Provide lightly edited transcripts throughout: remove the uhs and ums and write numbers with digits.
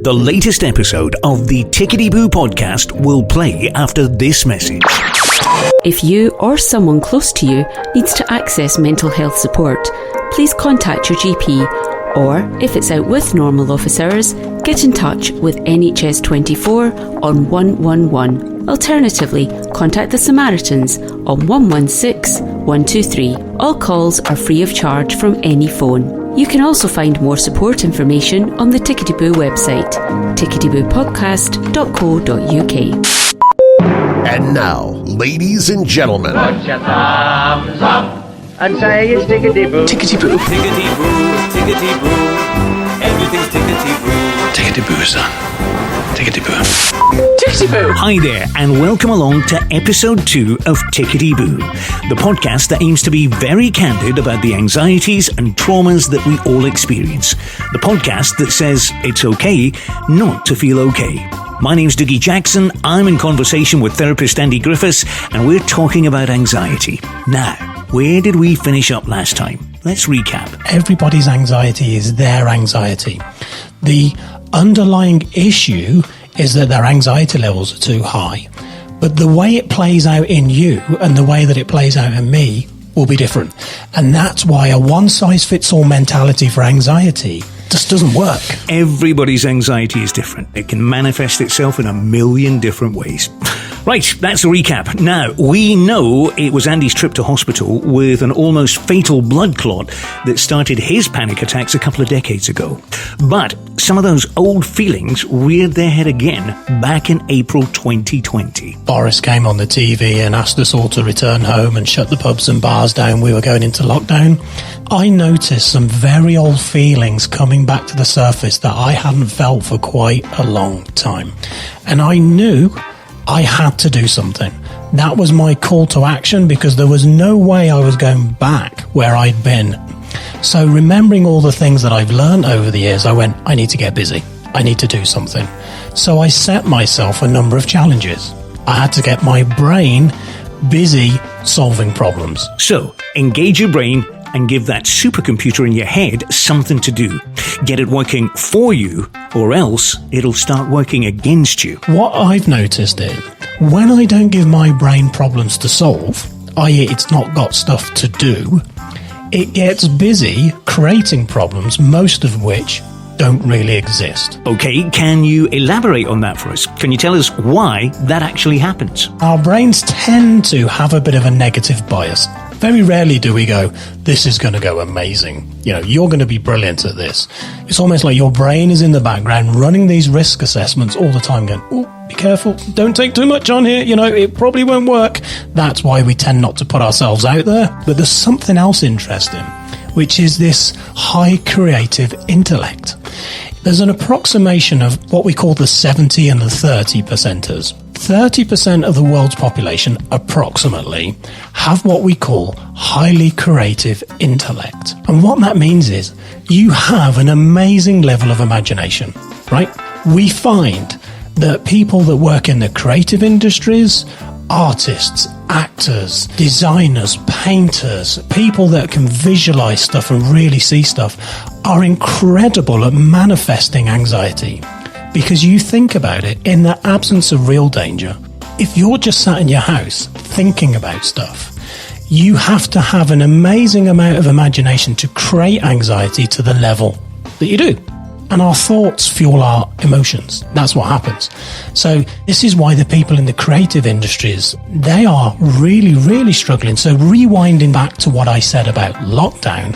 The latest episode of the Tickety Boo podcast will play after this message. If you or someone close to you needs to access mental health support, please contact your GP, or if it's out with normal office hours, get in touch with NHS 24 on 111. Alternatively, contact the Samaritans on 116 123. All calls are free of charge from any phone. You can also find more support information on the Tickety Boo website, ticketyboopodcast.co.uk. And now, ladies and gentlemen, put your thumbs up and say it's Tickety Boo. Tickety Boo. Tickety Boo, Tickety Boo, everything's Tickety Boo. Tickety Boo, son. Tickety Boo. Tickety Boo! Hi there, and welcome along to episode 2 of Tickety Boo, the podcast that aims to be very candid about the anxieties and traumas that we all experience. The podcast that says it's okay not to feel okay. My name's Dougie Jackson, I'm in conversation with therapist Andy Griffiths, and we're talking about anxiety. Now, where did we finish up last time? Let's recap. Everybody's anxiety is their anxiety. The underlying issue is that their anxiety levels are too high. But the way it plays out in you and the way that it plays out in me will be different. And that's why a one-size-fits-all mentality for anxiety just doesn't work. Everybody's anxiety is different. It can manifest itself in a million different ways. Right, that's a recap. Now, we know it was Andy's trip to hospital with an almost fatal blood clot that started his panic attacks a couple of decades ago. But some of those old feelings reared their head again back in April 2020. Boris came on the TV and asked us all to return home and shut the pubs and bars down. We were going into lockdown. I noticed some very old feelings coming back to the surface that I hadn't felt for quite a long time. And I knew I had to do something. That was my call to action because there was no way I was going back where I'd been. So remembering all the things that I've learned over the years, I went, I need to get busy. I need to do something. So I set myself a number of challenges. I had to get my brain busy solving problems. So, engage your brain and give that supercomputer in your head something to do. Get it working for you, or else it'll start working against you. What I've noticed is, when I don't give my brain problems to solve, i.e. it's not got stuff to do, it gets busy creating problems, most of which don't really exist. Okay, can you elaborate on that for us? Can you tell us why that actually happens? Our brains tend to have a bit of a negative bias. Very rarely do we go, this is going to go amazing. You know, you're going to be brilliant at this. It's almost like your brain is in the background running these risk assessments all the time going, oh, be careful, don't take too much on here, you know, it probably won't work. That's why we tend not to put ourselves out there. But there's something else interesting, which is this high creative intellect. There's an approximation of what we call the 70 and the 30 percenters. 30% of the world's population, approximately, have what we call highly creative intellect. And what that means is you have an amazing level of imagination, right? We find that people that work in the creative industries, artists, actors, designers, painters, people that can visualize stuff and really see stuff are incredible at manifesting anxiety. Because you think about it, in the absence of real danger, if you're just sat in your house thinking about stuff, you have to have an amazing amount of imagination to create anxiety to the level that you do. And our thoughts fuel our emotions. That's what happens. So this is why the people in the creative industries, they are really, really struggling. So rewinding back to what I said about lockdown,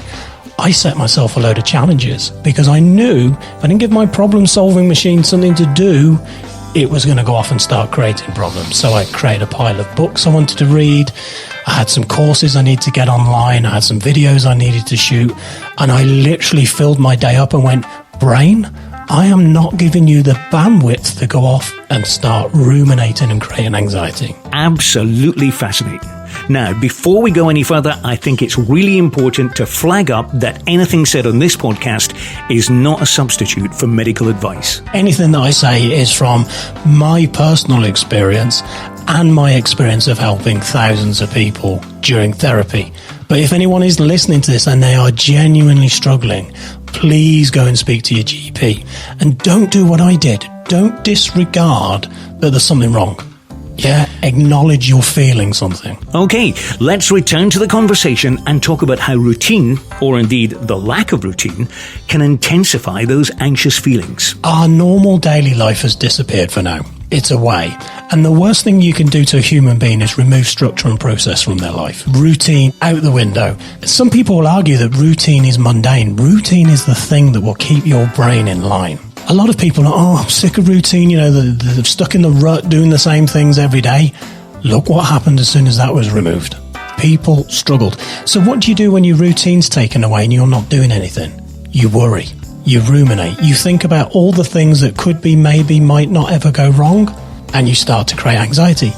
I set myself a load of challenges because I knew if I didn't give my problem-solving machine something to do, it was going to go off and start creating problems. So I created a pile of books I wanted to read. I had some courses I needed to get online. I had some videos I needed to shoot. And I literally filled my day up and went, brain, I am not giving you the bandwidth to go off and start ruminating and creating anxiety. Absolutely fascinating. Now, before we go any further, I think it's really important to flag up that anything said on this podcast is not a substitute for medical advice. Anything that I say is from my personal experience and my experience of helping thousands of people during therapy. But if anyone is listening to this and they are genuinely struggling, please go and speak to your GP. And don't do what I did. Don't disregard that there's something wrong. Yeah, acknowledge you're feeling something. Okay, let's return to the conversation and talk about how routine, or indeed the lack of routine, can intensify those anxious feelings. Our normal daily life has disappeared for now. It's away. And the worst thing you can do to a human being is remove structure and process from their life. Routine out the window. Some people will argue that routine is mundane. Routine is the thing that will keep your brain in line. A lot of people are, I'm sick of routine, they're stuck in the rut doing the same things every day. Look what happened as soon as that was removed. People struggled. So what do you do when your routine's taken away and you're not doing anything? You worry. You ruminate. You think about all the things that could be, maybe, might not ever go wrong, and you start to create anxiety.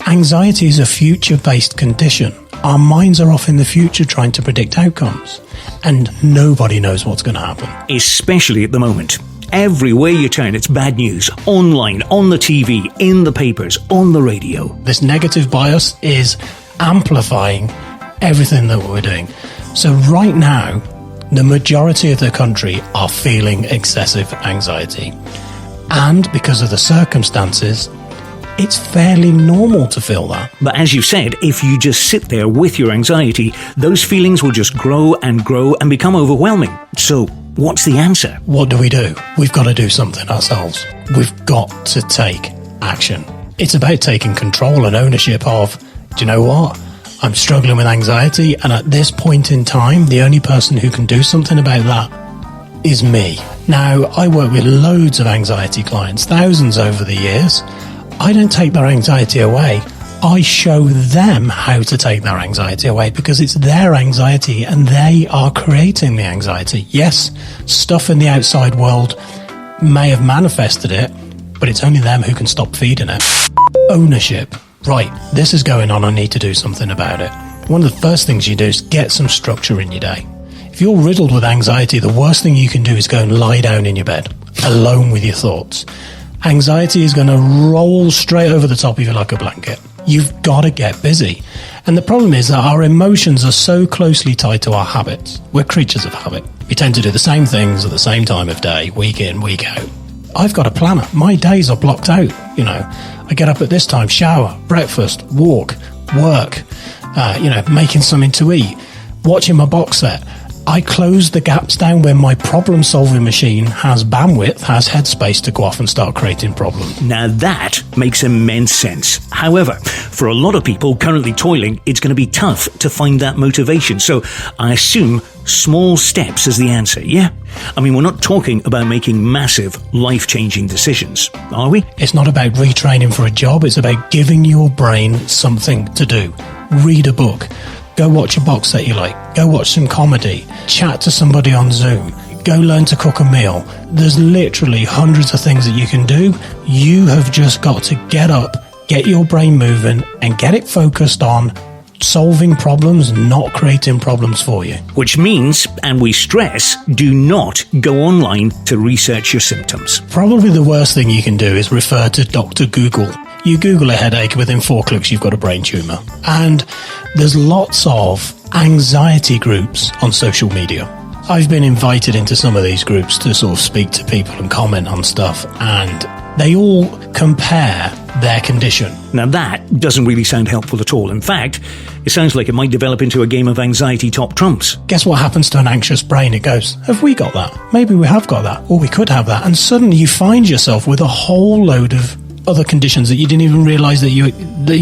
Anxiety is a future-based condition. Our minds are off in the future trying to predict outcomes, and nobody knows what's going to happen. Especially at the moment. Everywhere you turn, it's bad news. Online, on the TV, in the papers, on the radio. This negative bias is amplifying everything that we're doing. So right now, the majority of the country are feeling excessive anxiety. And because of the circumstances, it's fairly normal to feel that. But as you said, if you just sit there with your anxiety, those feelings will just grow and become overwhelming. So what's the answer? What do? We've got to do something ourselves. We've got to take action. It's about taking control and ownership of, do you know what? I'm struggling with anxiety, and at this point in time, the only person who can do something about that is me. Now, I work with loads of anxiety clients, thousands over the years. I don't take their anxiety away. I show them how to take their anxiety away, because it's their anxiety and they are creating the anxiety. Yes, stuff in the outside world may have manifested it, but it's only them who can stop feeding it. Ownership. Right, this is going on, I need to do something about it. One of the first things you do is get some structure in your day. If you're riddled with anxiety, the worst thing you can do is go and lie down in your bed, alone with your thoughts. Anxiety is going to roll straight over the top of you like a blanket. You've got to get busy. And the problem is that our emotions are so closely tied to our habits. We're creatures of habit. We tend to do the same things at the same time of day, week in, week out. I've got a planner. My days are blocked out, I get up at this time, shower, breakfast, walk, work, making something to eat, watching my box set. I close the gaps down when my problem-solving machine has bandwidth, has headspace to go off and start creating problems. Now that makes immense sense. However, for a lot of people currently toiling, it's going to be tough to find that motivation. So I assume small steps is the answer, yeah? I mean, we're not talking about making massive, life-changing decisions, are we? It's not about retraining for a job. It's about giving your brain something to do. Read a book. Go watch a box set you like. Go watch some comedy. Chat to somebody on Zoom. Go learn to cook a meal. There's literally hundreds of things that you can do. You have just got to get up, get your brain moving, and get it focused on solving problems, not creating problems for you. Which means, and we stress, do not go online to research your symptoms. Probably the worst thing you can do is refer to Dr. Google. You Google a headache, within 4 clicks you've got a brain tumour. And there's lots of anxiety groups on social media. I've been invited into some of these groups to sort of speak to people and comment on stuff, and they all compare their condition. Now that doesn't really sound helpful at all. In fact, it sounds like it might develop into a game of anxiety top trumps. Guess what happens to an anxious brain? It goes, have we got that? Maybe we have got that, or we could have that. And suddenly you find yourself with a whole load of other conditions that you didn't even realise that you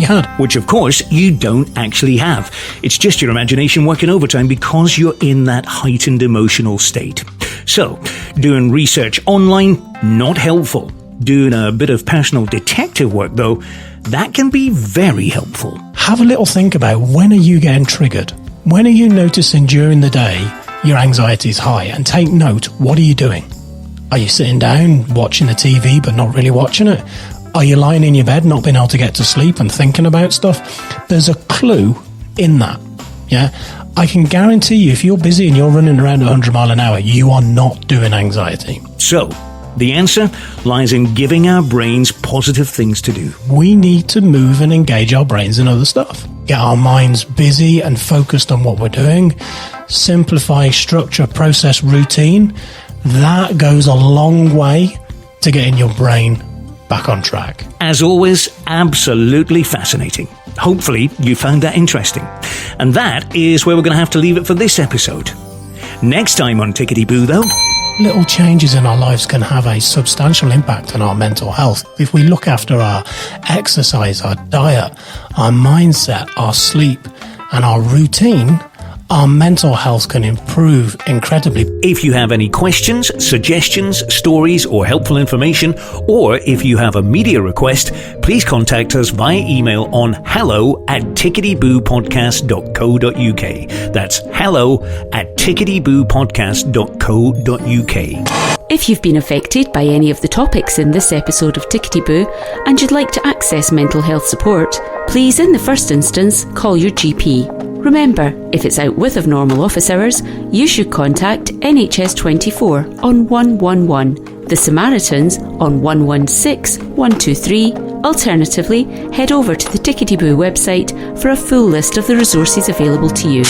had. Which, of course, you don't actually have. It's just your imagination working overtime because you're in that heightened emotional state. So, doing research online, not helpful. Doing a bit of personal detective work, though, that can be very helpful. Have a little think about, when are you getting triggered? When are you noticing during the day your anxiety is high? And take note, what are you doing? Are you sitting down watching the TV but not really watching it? Are you lying in your bed, not being able to get to sleep and thinking about stuff? There's a clue in that, yeah? I can guarantee you, if you're busy and you're running around 100 miles an hour, you are not doing anxiety. So, the answer lies in giving our brains positive things to do. We need to move and engage our brains in other stuff. Get our minds busy and focused on what we're doing. simplify structure, process, routine, that goes a long way to getting your brain back on track. As always, absolutely fascinating. Hopefully you found that interesting. And that is where we're going to have to leave it for this episode. Next time on Tickety Boo, though, little changes in our lives can have a substantial impact on our mental health. If we look after our exercise, our diet, our mindset, our sleep, and our routine, our mental health can improve incredibly. if you have any questions, suggestions, stories, or helpful information, or if you have a media request, please contact us via email on hello@tickety-boo-podcast.co.uk. That's hello@tickety-boo-podcast.co.uk. If you've been affected by any of the topics in this episode of Tickety Boo and you'd like to access mental health support, please in the first instance call your GP. Remember, if it's out with of normal office hours, you should contact NHS 24 on 111, the Samaritans on 116 123. Alternatively, head over to the Tickety Boo website for a full list of the resources available to you.